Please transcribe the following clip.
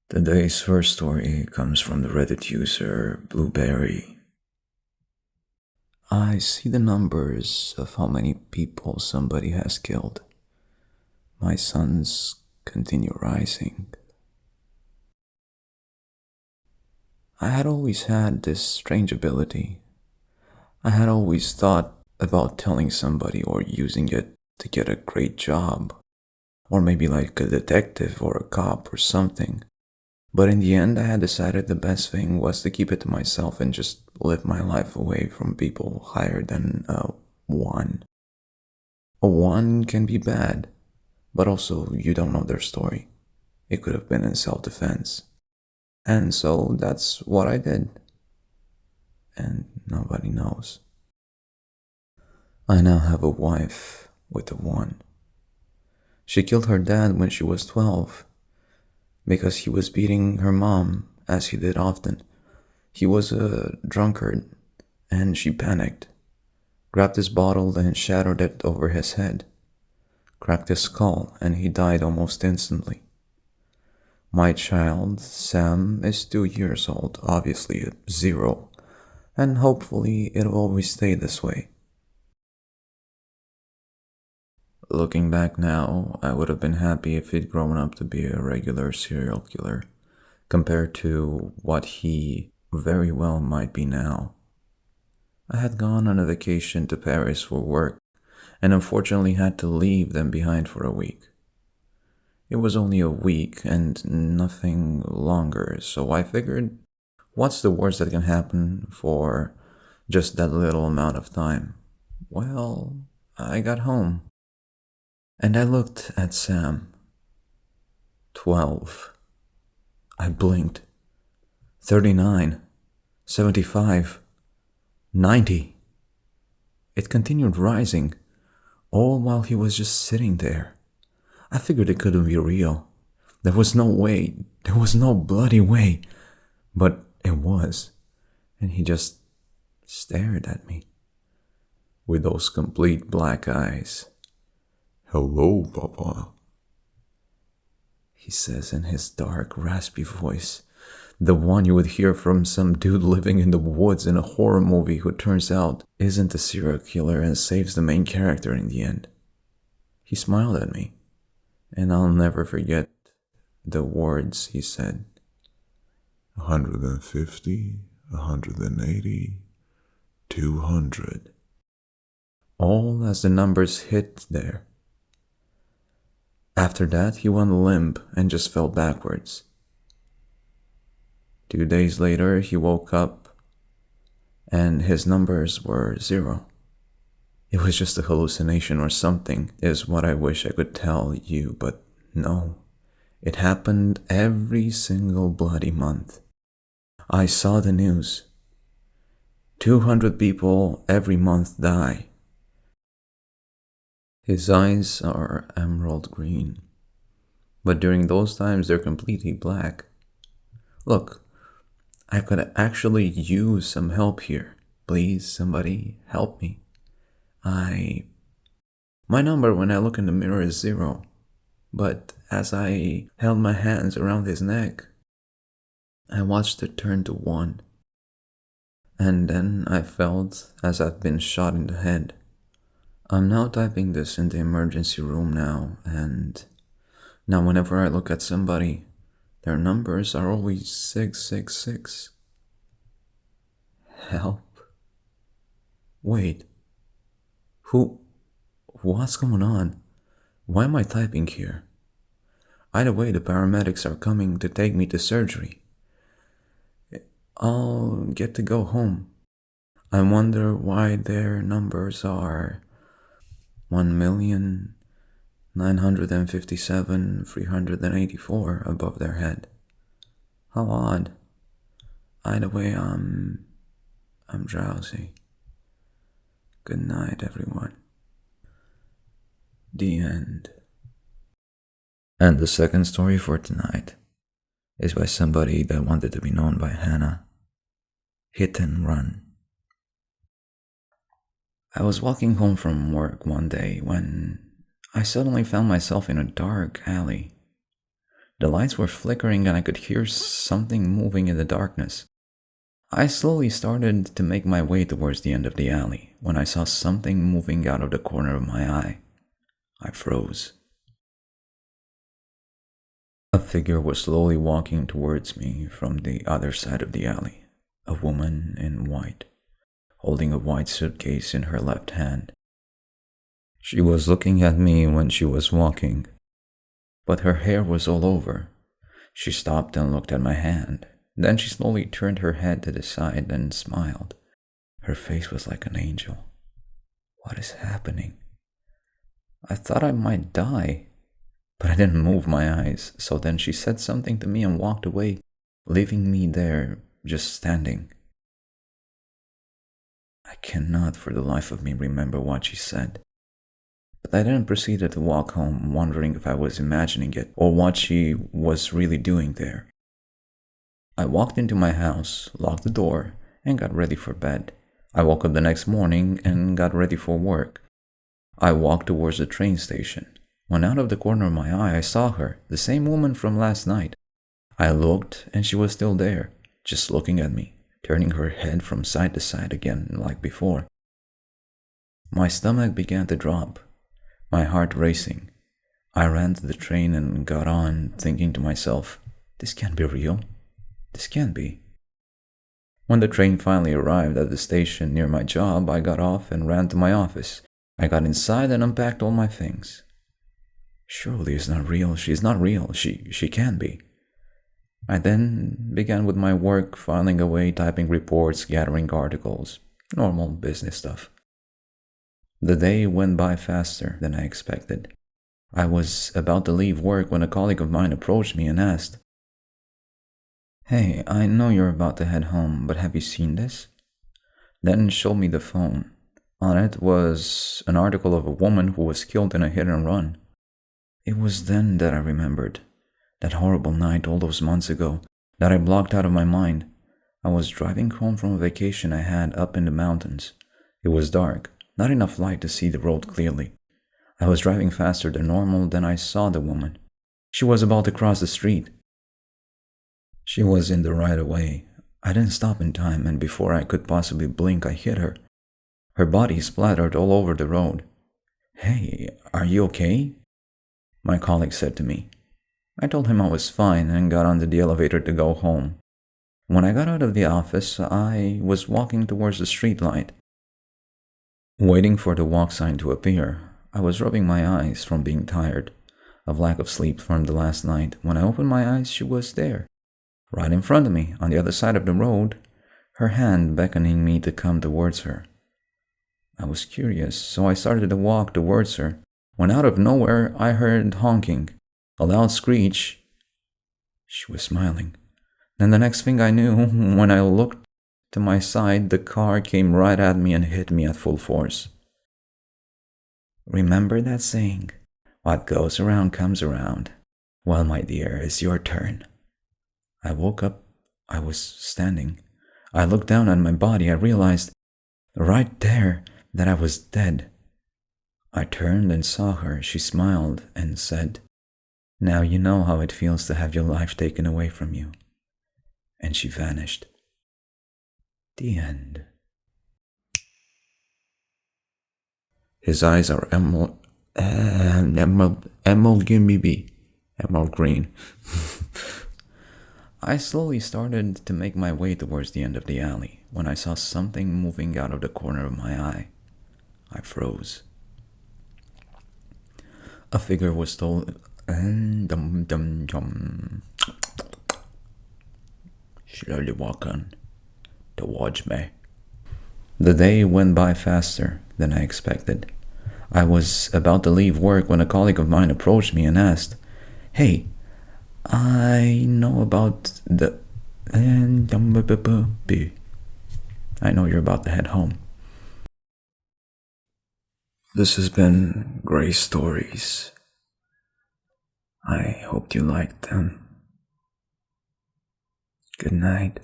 Today's first story comes from the Reddit user bluebearrry. I see the numbers of how many people somebody has killed. My sons continue rising. I had always had this strange ability. I had always thought about telling somebody or using it to get a great job, or maybe like a detective or a cop or something. But in the end, I had decided the best thing was to keep it to myself and just live my life away from people higher than a 1. A 1 can be bad, but also you don't know their story. It could have been in self-defense. And so that's what I did. And nobody knows. I now have a wife with a 1. She killed her dad when she was 12 because he was beating her mom, as he did often. He was a drunkard, and she panicked, grabbed his bottle and shattered it over his head, cracked his skull, and he died almost instantly. My child, Sam, is 2 years old, obviously a 0, and hopefully it'll always stay this way. Looking back now, I would have been happy if he'd grown up to be a regular serial killer, compared to what he very well might be now. I had gone on a vacation to Paris for work, and unfortunately had to leave them behind for a week. It was only a week and nothing longer, so I figured, what's the worst that can happen for just that little amount of time? Well, I got home, and I looked at Sam. 12. I blinked. 39. 75. 90. It continued rising, all while he was just sitting there. I figured it couldn't be real. There was no way. There was no bloody way. But it was. And he just stared at me with those complete black eyes. "Hello, Papa," he says in his dark, raspy voice. The one you would hear from some dude living in the woods in a horror movie who turns out isn't a serial killer and saves the main character in the end. He smiled at me, and I'll never forget the words he said. 150, 180, 200. All as the numbers hit there. After that, he went limp and just fell backwards. 2 days later, he woke up and his numbers were 0. It was just a hallucination or something, is what I wish I could tell you, but no. It happened every single bloody month. I saw the news. 200 people every month die. His eyes are emerald green, but during those times they're completely black. Look, I could actually use some help here. Please, somebody, help me. My number when I look in the mirror is 0, but as I held my hands around his neck, I watched it turn to 1. And then I felt as I've been shot in the head. I'm now typing this in the emergency room now, and now whenever I look at somebody, their numbers are always 666. Help. Wait. What's going on? Why am I typing here? Either way, the paramedics are coming to take me to surgery. I'll get to go home. I wonder why their numbers are 1,957,384 above their head. How odd. Either way, I'm drowsy. Good night, everyone. The end. And the second story for tonight is by somebody that wanted to be known by Hannah. Hit and Run. I was walking home from work one day when I suddenly found myself in a dark alley. The lights were flickering and I could hear something moving in the darkness. I slowly started to make my way towards the end of the alley when I saw something moving out of the corner of my eye. I froze. A figure was slowly walking towards me from the other side of the alley. A woman in white, holding a white suitcase in her left hand. She was looking at me when she was walking, but her hair was all over. She stopped and looked at my hand. Then she slowly turned her head to the side and smiled. Her face was like an angel. What is happening? I thought I might die, but I didn't move my eyes. So then she said something to me and walked away, leaving me there, just standing. I cannot for the life of me remember what she said. But I then proceeded to walk home, wondering if I was imagining it or what she was really doing there. I walked into my house, locked the door, and got ready for bed. I woke up the next morning and got ready for work. I walked towards the train station. When out of the corner of my eye I saw her, the same woman from last night. I looked and she was still there, just looking at me, turning her head from side to side again like before. My stomach began to drop, my heart racing. I ran to the train and got on, thinking to myself, this can't be real. This can't be. When the train finally arrived at the station near my job, I got off and ran to my office. I got inside and unpacked all my things. Surely it's not real. She's not real. She can't be. I then began with my work, filing away, typing reports, gathering articles. Normal business stuff. The day went by faster than I expected. I was about to leave work when a colleague of mine approached me and asked, "Hey, I know you're about to head home, but have you seen this?" Then showed me the phone. On it was an article of a woman who was killed in a hit and run. It was then that I remembered. That horrible night all those months ago that I blocked out of my mind. I was driving home from a vacation I had up in the mountains. It was dark, not enough light to see the road clearly. I was driving faster than normal, then I saw the woman. She was about to cross the street. She was in the right of way. I didn't stop in time, and before I could possibly blink, I hit her. Her body splattered all over the road. "Hey, are you okay?" my colleague said to me. I told him I was fine and got onto the elevator to go home. When I got out of the office, I was walking towards the street light, waiting for the walk sign to appear. I was rubbing my eyes from being tired, of lack of sleep from the last night. When I opened my eyes, she was there, right in front of me, on the other side of the road, her hand beckoning me to come towards her. I was curious, so I started to walk towards her, when out of nowhere I heard honking, a loud screech. She was smiling. Then the next thing I knew, when I looked to my side, the car came right at me and hit me at full force. Remember that saying, what goes around comes around. Well, my dear, it's your turn. I woke up. I was standing. I looked down at my body. I realized right there that I was dead. I turned and saw her. She smiled and said, "Now you know how it feels to have your life taken away from you." And she vanished. The end. His eyes are emerald green. I slowly started to make my way towards the end of the alley when I saw something moving out of the corner of my eye. I froze. A figure was slowly walking towards me. The day went by faster than I expected. I was about to leave work when a colleague of mine approached me and asked, "Hey, I know about the... I know you're about to head home." This has been Gray Stories. I hope you liked them. Good night.